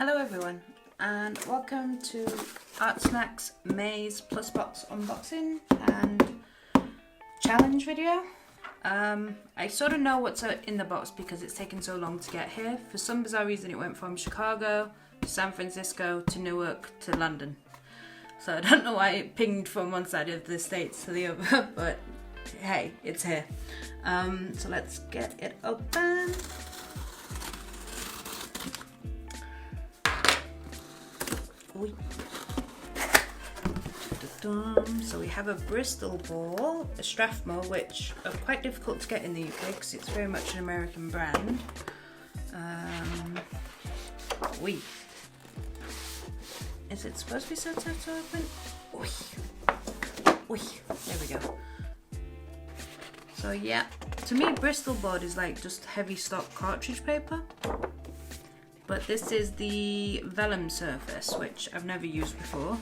Hello everyone, and welcome to Artsnacks May's Plus Box unboxing and challenge video. I sort of know what's in the box because it's taken so long to get here. For some bizarre reason it went from Chicago to San Francisco to Newark to London. So I don't know why it pinged from one side of the States to the other, but hey, it's here. So let's get it open. So we have a Bristol ball, a Strathmore, which are quite difficult to get in the UK because it's very much an American brand. Is it supposed to be so tough to open? There we go. So yeah, to me Bristol board is like just heavy stock cartridge paper. But this is the vellum surface, which I've never used before.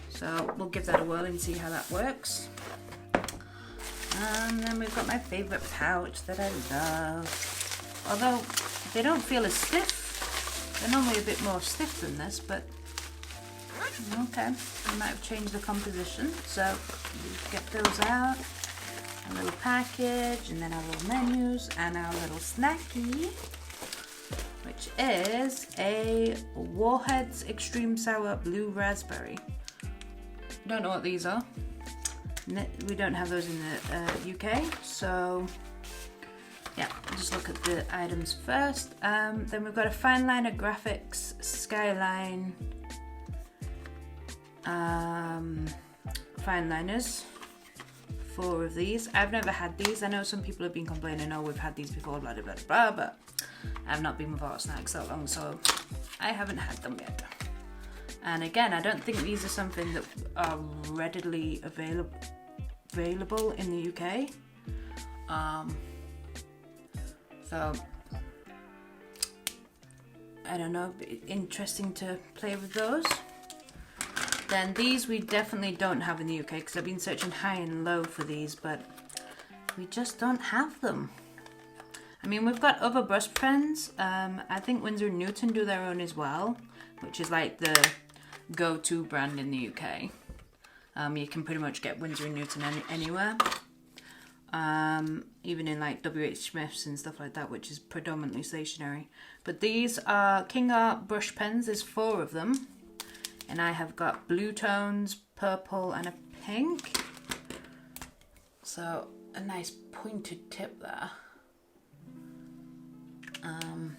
So we'll give that a whirl and see how that works. And then we've got my favourite pouch that I love. Although they don't feel as stiff. They're normally a bit more stiff than this, but okay. I might have changed the composition. So we get those out. A little package, and then our little menus, and our little snacky, which is a Warheads Extreme Sour Blue Raspberry. Don't know what these are. We don't have those in the UK, so yeah, just look at the items first. Then we've got a Fineliner Graphics Skyline Fineliners. 4 of these. I've never had these. I know some people have been complaining, oh, we've had these before, blah, blah, blah, blah, but I've not been with Artsnacks that long, so I haven't had them yet. And again, I don't think these are something that are readily available in the UK. So I don't know, interesting to play with those. Then these we definitely don't have in the UK because I've been searching high and low for these, but we just don't have them. I mean, we've got other brush pens. I think Winsor & Newton do their own as well, which is like the go-to brand in the UK. You can pretty much get Winsor & Newton anywhere. Even in like WH Smith's and stuff like that, which is predominantly stationary. But these are King Art brush pens. There's 4 of them. And I have got blue tones, purple, and a pink. So a nice pointed tip there. I'm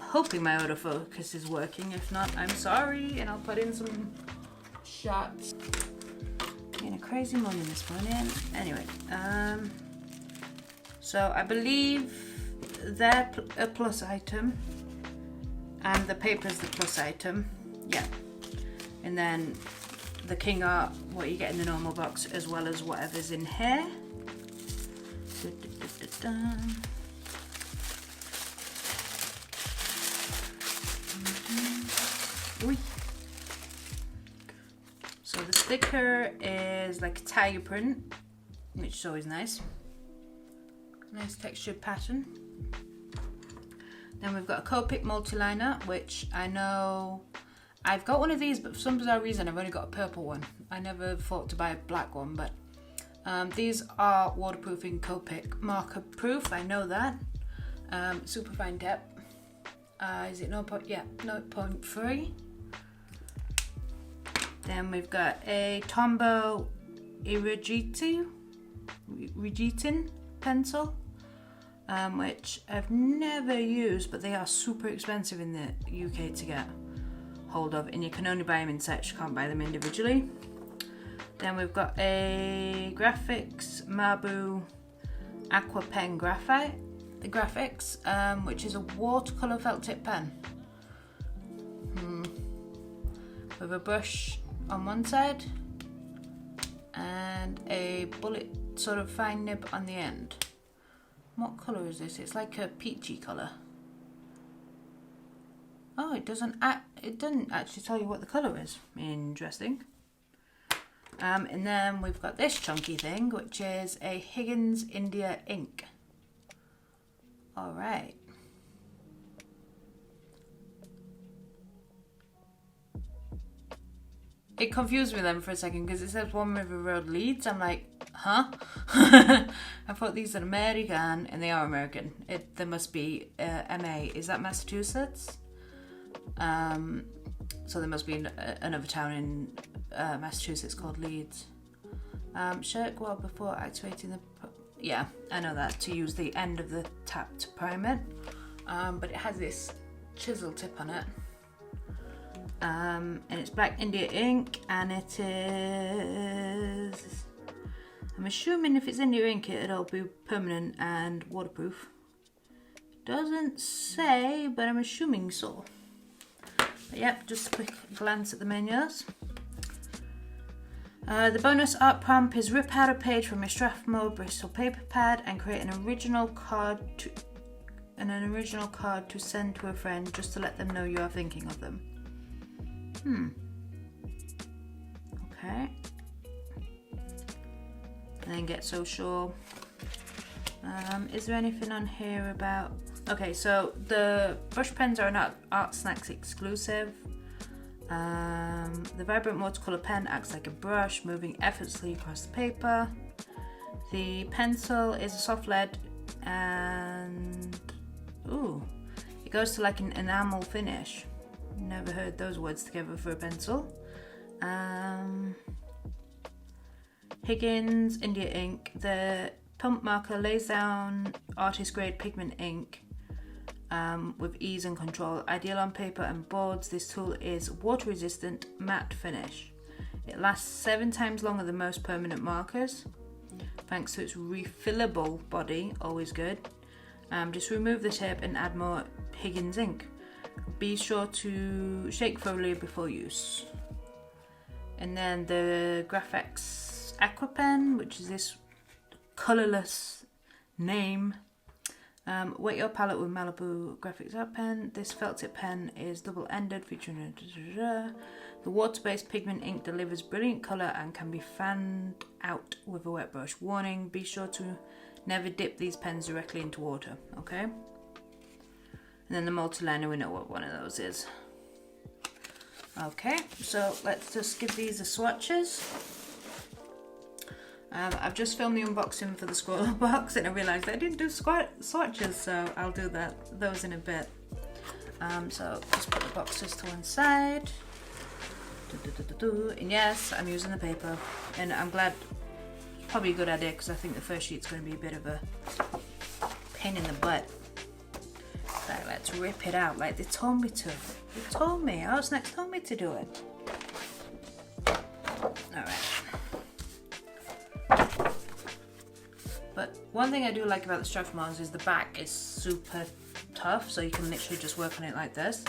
hoping my autofocus is working. If not, I'm sorry, and I'll put in some shots. Being a crazy morning this morning. Anyway, so I believe they're a plus item. And the paper is the plus item, yeah. And then the King Art, what you get in the normal box, as well as whatever's in here. So the sticker is like a tiger print, which is always nice. Nice textured pattern. Then we've got a Copic Multiliner, which I know I've got one of these, but for some bizarre reason I've only got a purple one. I never thought to buy a black one, but these are waterproofing Copic marker proof. I know that. Super fine tip. Is it 0.3? Then we've got a Tombow Irrigating pencil. Which I've never used, but they are super expensive in the UK to get hold of, and you can only buy them in sets, you can't buy them individually. Then we've got a Graphics Mabu Aqua Pen graphics, which is a watercolour felt tip pen. With a brush on one side and a bullet sort of fine nib on the end. What colour is this? It's like a peachy colour. Oh, it doesn't actually tell you what the colour is. Interesting. And then we've got this chunky thing, which is a Higgins India Ink. Alright. it confused me then for a second because it says One River Road, Leeds. I'm like, huh? I thought these are American, and they are American. There must be MA. Is that Massachusetts? So there must be another town in Massachusetts called Leeds. Shake well before activating the... Yeah, I know that, to use the end of the tap to prime it. But it has this chisel tip on it. And it's Black India ink, and it is... I'm assuming if it's India ink, it'll be permanent and waterproof. Doesn't say, but I'm assuming so. But yep, just a quick glance at the menus. The bonus art prompt is rip out a page from your Strathmore Bristol paper pad and create an original card to send to a friend just to let them know you are thinking of them. Okay. And then get social. Is there anything on here about... Okay, so the brush pens are an Artsnacks exclusive. The vibrant watercolor pen acts like a brush, moving effortlessly across the paper. The pencil is a soft lead, and it goes to like an enamel finish. Never heard those words together for a pencil. Higgins India Ink. The pump marker lays down artist grade pigment ink with ease and control. Ideal on paper and boards, this tool is water resistant matte finish. It lasts 7 times longer than most permanent markers thanks to its refillable body, always good. Just remove the tip and add more Higgins ink. Be sure to shake thoroughly before use. And then the Graphics Aqua Pen, which is this colourless name. Wet your palette with Malibu Graphics Art Pen. This felt tip pen is double-ended, featuring the water-based pigment ink delivers brilliant colour and can be fanned out with a wet brush. Warning, be sure to never dip these pens directly into water, okay? And then the multiliner, we know what one of those is. Okay, so let's just give these a swatches. I've just filmed the unboxing for the scroll box and I realised I didn't do swatches, so I'll do those in a bit. So just put the boxes to one side. And yes, I'm using the paper, and I'm glad. It's probably a good idea because I think the first sheet's going to be a bit of a pain in the butt. Right, let's rip it out like they told me to. They told me. Artsnacks told me to do it. Alright. But one thing I do like about the Strathmores is the back is super tough, so you can literally just work on it like this,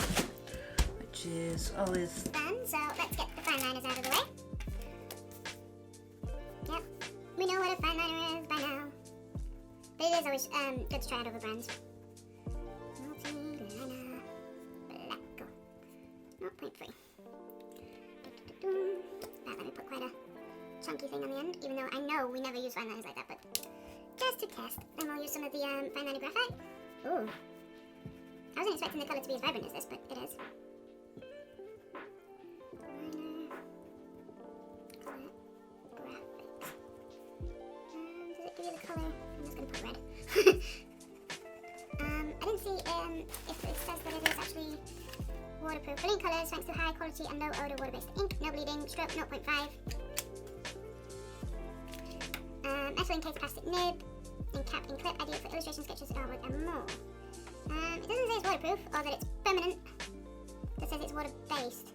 which is always fun. So let's get the fine liners out of the way. Yep, we know what a fine liner is by now, but it is always good to try out other brands. Multiliner Black 0.3. Let me put quite a chunky thing on the end, even though I know we never use fine liners like that, but just to test, then we'll use some of the fine liner graphite. Ooh. I wasn't expecting the colour to be as vibrant as this, but it is. Liner. Graphics. Does it give you the colour? I'm just going to put red. I didn't see if it says that it is actually waterproof. Brilliant colours thanks to high quality and low odour water-based ink. No bleeding. Stroke 0.5. Metal encased plastic nib, and cap and clip, ideal for illustration sketches, artwork and more. It doesn't say it's waterproof or that it's permanent. It says it's water-based.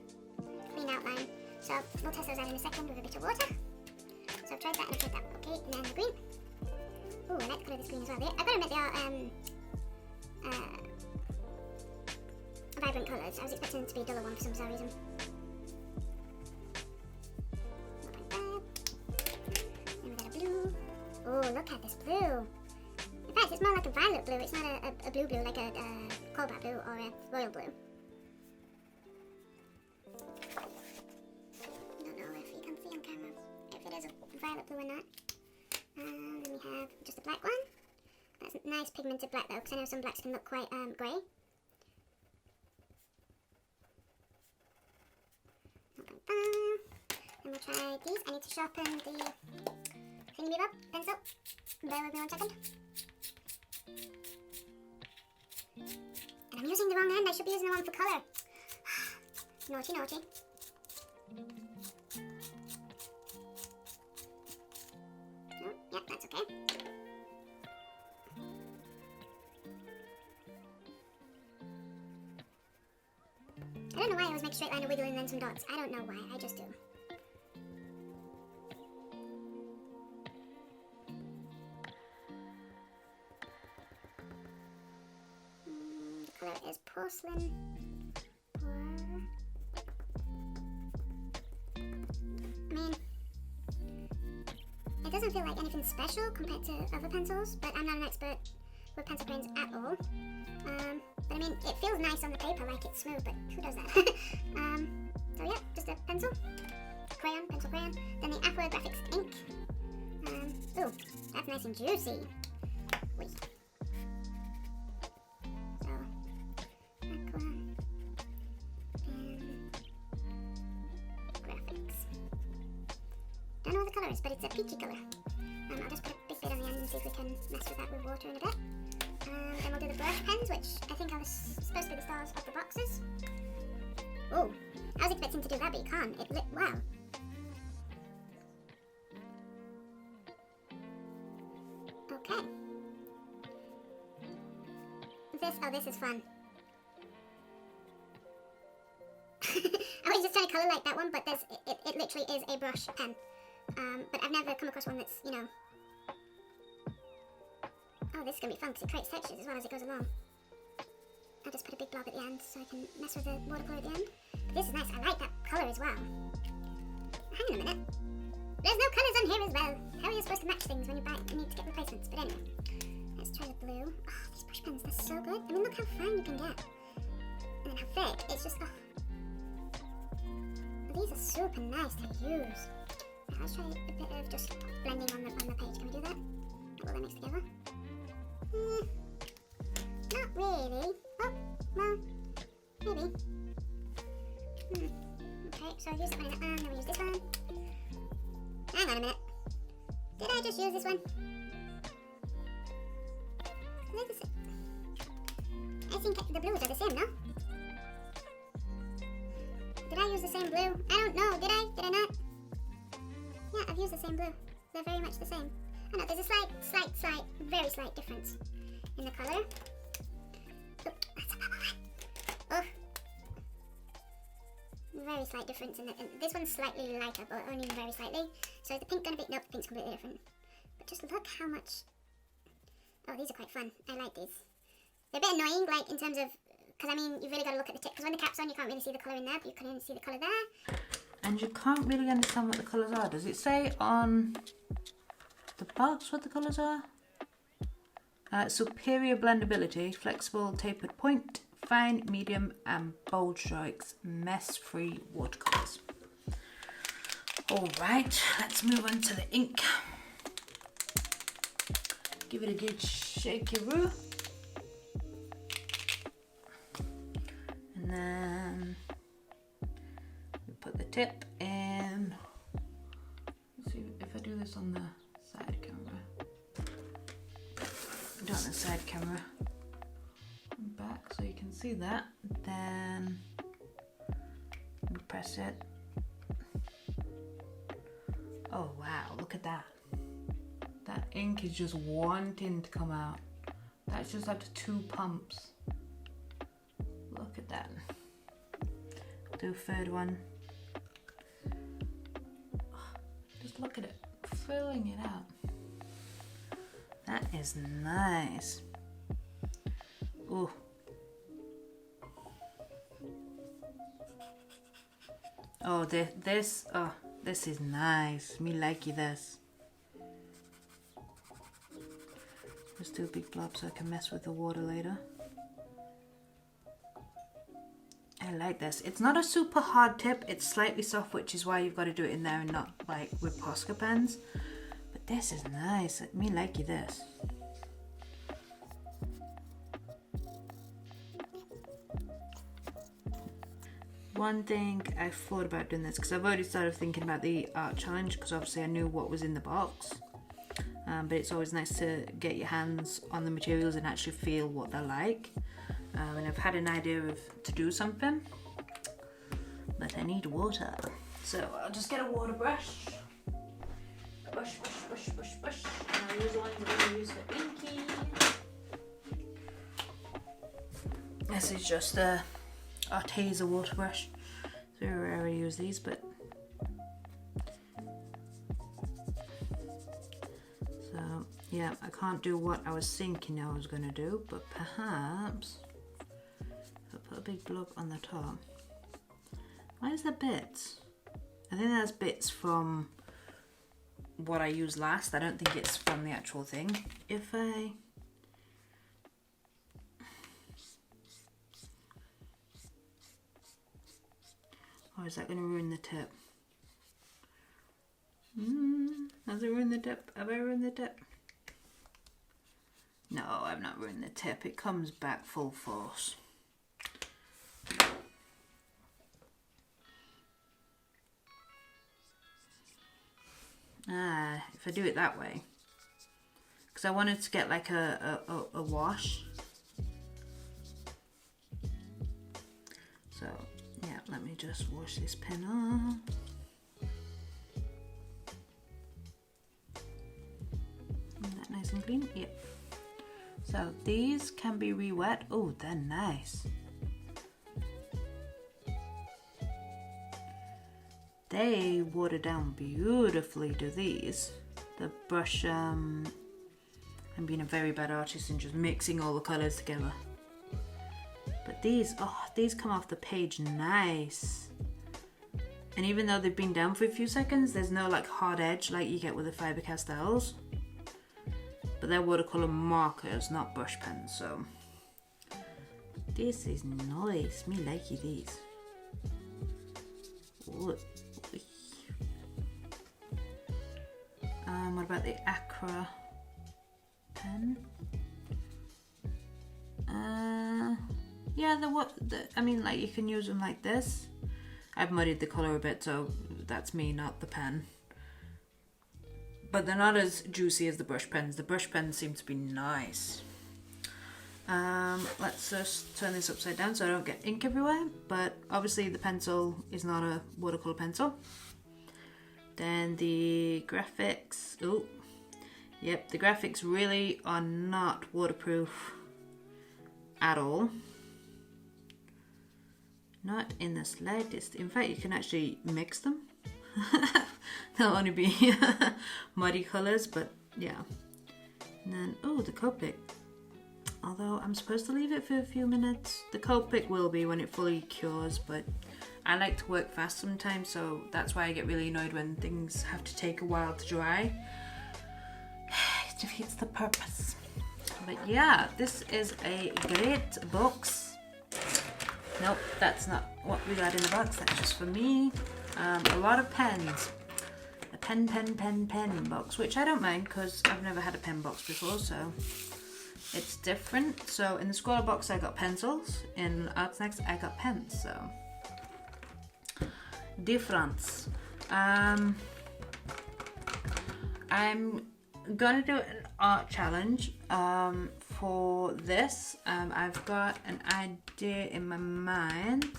Clean outline. So we'll test those out in a second with a bit of water. So I've tried that and I've tried that. Okay, and then the green. Ooh, I like the colour of this green as well. I've got to admit they are vibrant colours. I was expecting them to be a duller one for some bizarre reason. Oh, look at this blue. In fact, it's more like a violet blue. It's not a blue like a cobalt blue or a royal blue. I don't know if you can see on camera if it is a violet blue or not. Then we have just a black one. That's a nice pigmented black though, because I know some blacks can look quite grey. try these. I need to sharpen the thingy bob pencil. Bear with me 1 second. And I'm using the wrong end. I should be using the one for colour. Naughty, naughty. Oh, yeah, that's okay. I don't know why I always make a straight line, a wiggle, and then some dots. I don't know why, I just do. The colour is porcelain. I mean, it doesn't feel like anything special compared to other pencils, but I'm not an expert with pencil crayons at all. But I mean, it feels nice on the paper, like it's smooth, but who does that? So yeah, just a pencil crayon, then the Aqua Ink. Ooh, that's nice and juicy. Wait. So, Aqua Graphics. Don't know what the colour is, but it's a peachy colour. I'll just put a big bit on the end and see if we can mess with that with water in a bit. Then we'll do the brush pens, which I think are supposed to be the stars of the boxes. Oh, I was expecting to do that, but you can't. It lit. Wow. Okay. This is fun. I was just trying to colour like that one, but it literally is a brush pen. But I've never come across one that's, you know. Oh, this is going to be fun because it creates textures as well as it goes along. I'll just put a big blob at the end so I can mess with the watercolour at the end. But this is nice. I like that colour as well. Hang on a minute. There's no colours on here as well. How are you supposed to match things when you need to get replacements? But anyway, let's try the blue. Oh, these brush pens, they're so good. I mean, look how fine you can get. And then how thick. It's just, oh. These are super nice to use. Right, let's try a bit of just blending on the page. Can we do that? Not all that mixed together. Not really. Oh, well, maybe. Okay, so I've used that one, and then we'll use this one. Hang on a minute. Did I just use this one? I think the blues are the same, no? Did I use the same blue? I don't know, did I? Did I not? Yeah, I've used the same blue. They're very much the same. I know, there's a slight, very slight difference in the colour. Oh, that's a bubble one. Oh. Very slight difference in this one's slightly lighter, but only very slightly. So is the pink gonna be? Nope, the pink's completely different. But just look how much. Oh, these are quite fun. I like these. They're a bit annoying, like in terms of, because I mean, you've really got to look at the tip. Because when the cap's on, you can't really see the colour in there, but you can only see the colour there. And you can't really understand what the colours are. Does it say on the box what the colours are? Superior blendability, flexible tapered point, fine, medium, and bold strokes, mess-free watercolours. Alright, let's move on to the ink. Give it a good shakeroo. And then we put the tip in. Let's see if I do this on the side camera. Do it on the side camera. Back so you can see that. Then we press it. Oh wow, look at that. That ink is just wanting to come out. That's just after 2 pumps. Look at that. Do a third one. Just look at it, filling it out. That is nice. Ooh. Oh, this is nice. Me likey this. Let's do a big blob so I can mess with the water later. I like this. It's not a super hard tip. It's slightly soft, which is why you've got to do it in there and not like with Posca pens. But this is nice. Me likey this. one thing I thought about doing this, because I've already started thinking about the art challenge, because obviously I knew what was in the box. But it's always nice to get your hands on the materials and actually feel what they're like. And I've had an idea of to do something, but I need water. So I'll just get a water brush. Brush. And I'll use the ones that I use for inking. This is just a Arteza water brush. It's very rare I use these, but so yeah, I can't do what I was thinking I was gonna do, but perhaps if I put a big blob on the top. Why is there bits? I think that's bits from what I used last. I don't think it's from the actual thing. If I or is that going to ruin the tip? Has it ruined the tip? Have I ruined the tip? No, I've not ruined the tip. It comes back full force. If I do it that way, because I wanted to get like a wash. So yeah, let me just wash this pen off. Isn't that nice and clean? Yep. So these can be re-wet. Oh, they're nice. They water down beautifully, do these. The brush, I'm being a very bad artist and just mixing all the colours together. But these, oh, these come off the page nice. And even though they've been down for a few seconds, there's no like hard edge like you get with the Faber-Castells. But they're watercolour markers, not brush pens, so. This is nice, me likey these. Ooh. What about the Aqua Pen? Yeah, I mean, like you can use them like this. I've muddied the colour a bit, so that's me, not the pen. But they're not as juicy as the brush pens. The brush pens seem to be nice. Let's just turn this upside down so I don't get ink everywhere. But obviously the pencil is not a watercolour pencil. Then the graphics. Oh, yep, the graphics really are not waterproof at all. Not in the slightest. In fact, you can actually mix them. They'll only be muddy colours, but yeah. And then, oh, the Copic. Although I'm supposed to leave it for a few minutes. The Copic will be when it fully cures, but I like to work fast sometimes, so that's why I get really annoyed when things have to take a while to dry. It defeats the purpose. But yeah, this is a great box. Nope, that's not what we got in the box, that's just for me. A lot of pens. A pen box, which I don't mind because I've never had a pen box before, so it's different. So in the Squirrel box I got pencils, in Artsnacks I got pens, so difference. I'm gonna do an art challenge for this. I've got an idea in my mind,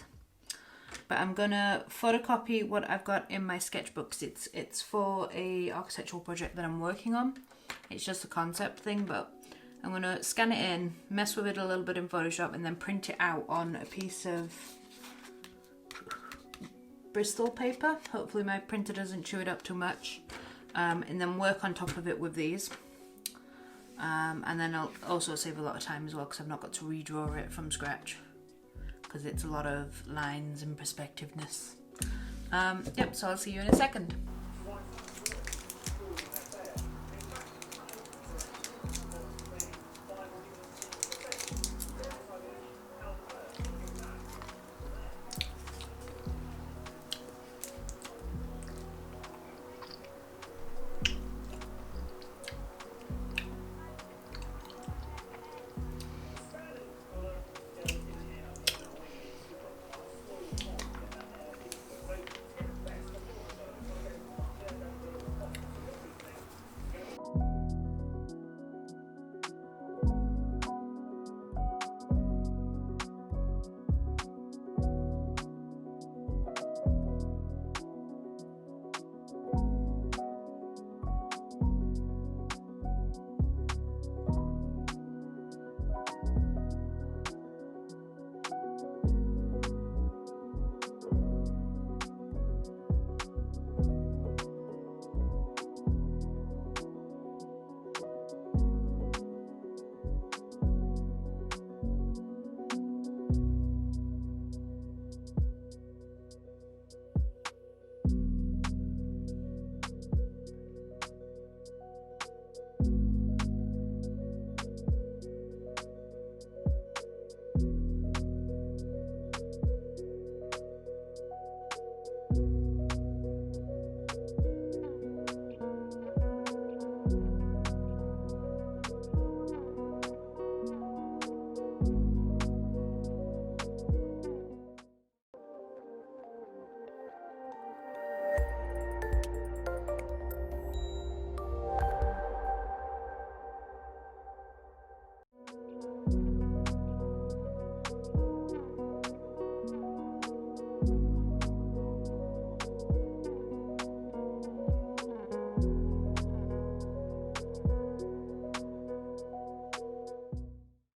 but I'm gonna photocopy what I've got in my sketchbooks. It's for a architectural project that I'm working on. It's just a concept thing, but I'm gonna scan it in, mess with it a little bit in Photoshop, and then print it out on a piece of Bristol paper. Hopefully my printer doesn't chew it up too much. And then work on top of it with these. And then I'll also save a lot of time as well because I've not got to redraw it from scratch because it's a lot of lines and perspectiveness. Yep, so I'll see you in a second.